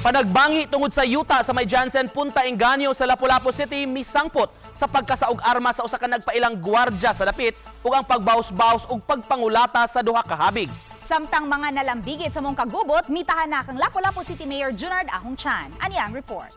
Panagbangi tungod sa yuta sa may Jansen Punta Enganyo sa Lapu-Lapu City misangpot sa pagkasaog armas sa usa ka nagpailang gwardya sa dapit ug ang pagbaos-baos ug pagpangulata sa duha ka habig. Samtang mga nalambigit sa mong kagubot, mitahan na kang Lapu-Lapu City Mayor Junard Ahong Chan. Ani ang report.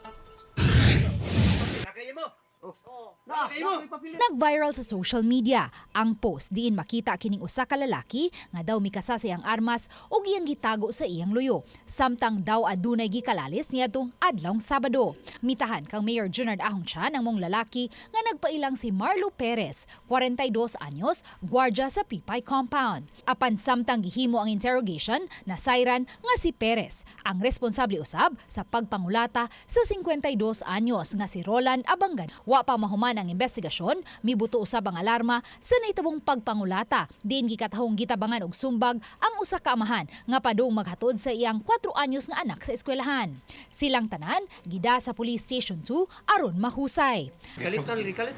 Nag-viral sa social media ang post diin makita kining usa ka lalaki nga daw mikasa siyang armas ug iyang gitago sa iyang luyo. Samtang daw adunay gikalalis niadtong adlawng Sabado. Mitahan kang Mayor Junard Ahong Chan ang mong lalaki nga nagpailang si Marlo Perez, 42 anyos, gwardya sa Pipay Compound. Apan samtang gihimo ang interrogation, nasayran nga si Perez ang responsable usab sa pagpangulata sa 52 anyos nga si Roland Abangan. Wa pa mahuman ang investigasyon, mibuto usab ang alarma sa naitabong pagpangulata. Diin gikatahong gitabangan og sumbag ang usa ka amahan nga padung maghatod sa iyang 4 anyos nga anak sa eskwelahan. Silang tanan gida sa Police Station 2 aron mahusay. Kalit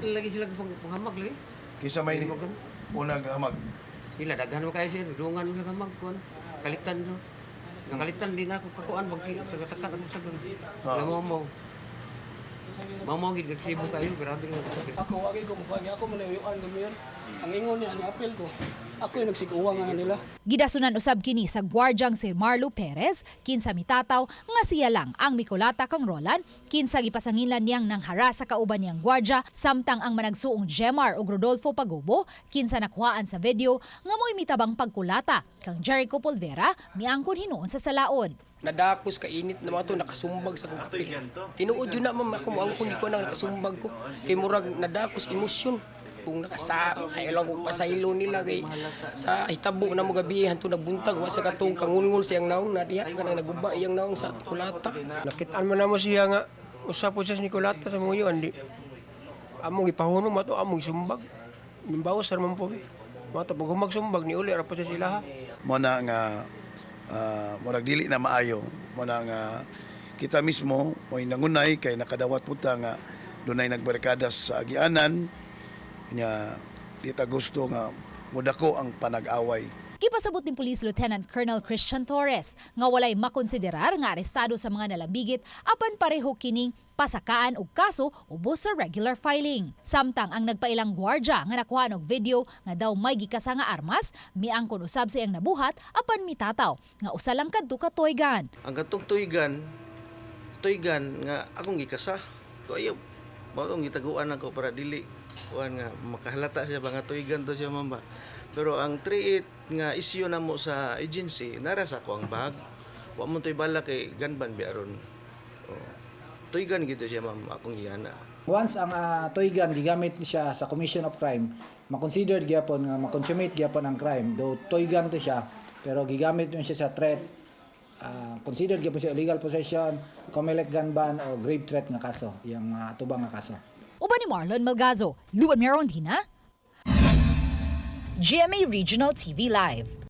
lagi sila panghamag lagi. Kisa may unang hamag. Sila daghan mo kayo sila, dungan mo sa hamag kon. Kalitan do. Nakalitan din ako kakuan pag tagatakan ako sa ganun. Alam mo. Mamo gid gagsibo kayo, grabe nga sakit. Ako wagi ko mukha ako malayuan gamiyon. Ang ingon niya ni apel ko. Ako yung nagsiguwa nga nila. Gidasunan usab kini sa gwardyang si Marlo Perez, kinsa mitataw nga siya lang ang mikulata kang Roland, kinsa gipasangilan niyang nang hara sa kauban niyang gwardya, samtang ang managsuong Jemar ug Rodolfo Pagubo, kinsa nakuhaan sa video nga mo'y mitabang pagkulata kang Jericho Polvera miangkon hinuon sa salaod. Nadakos ka init na mga to nakasumbag sa kong kapil. Tinuod yun na ma'am ako moangkon ko na nakasumbag ko. Kay murag nadakos emosyon. Kung nakasama, ay lang kung pasaylo nila kay sa hitabo na mo gabi hanto nagbuntag wa sa katong kangungon siyang naong na diha kanang naguba iyang naong sa kulata. Nakitaan man namo siya nga usa po siya ni kulata sa muyo andi. Among ipahuno mato among sumbag. Nimbawas ra man po. Mato pag humagsumbag ni uli ra po siya sila ha. Mo na nga murag dili na maayo. Mo na nga kita mismo mo'y nangunay kay nakadawat puta nga dunay nagbarikadas sa agianan. Nya di ta gusto nga mudako ang panag-away. Gipasabot ni Police Lieutenant Colonel Christian Torres nga walay makonsiderar nga arestado sa mga nalambigit apan pareho kining pasakaan og kaso ubos sa regular filing. Samtang ang nagpailang gwardya nga nakuha og video nga daw may gikasa nga armas, miangkon usab sa iyang nabuhat apan mitataw nga usa lang kadto ka toygan. Ang katong toygan nga akong gikasa. Ko ayo mao gitaguan ako para dili kuan nga makahalata siya ba nga toygan to siya mamba. Pero ang 3-8 nga issue na mo sa agency nara sa ko ang bag. Wa mo toy bala kay ganban biaron. Toygan gito siya ma'am akong gihana. Once ang toygan gigamit siya sa commission of crime, makonsidered gyapon nga makonsummate gyapon ang crime. Though toygan to siya, pero gigamit mo siya sa threat. Considered gyapon siya illegal possession, common gun ban o grave threat nga kaso, yung tubang nga kaso. Uban ni Marlon Malgazo, Luan Merondina, GMA Regional TV Live.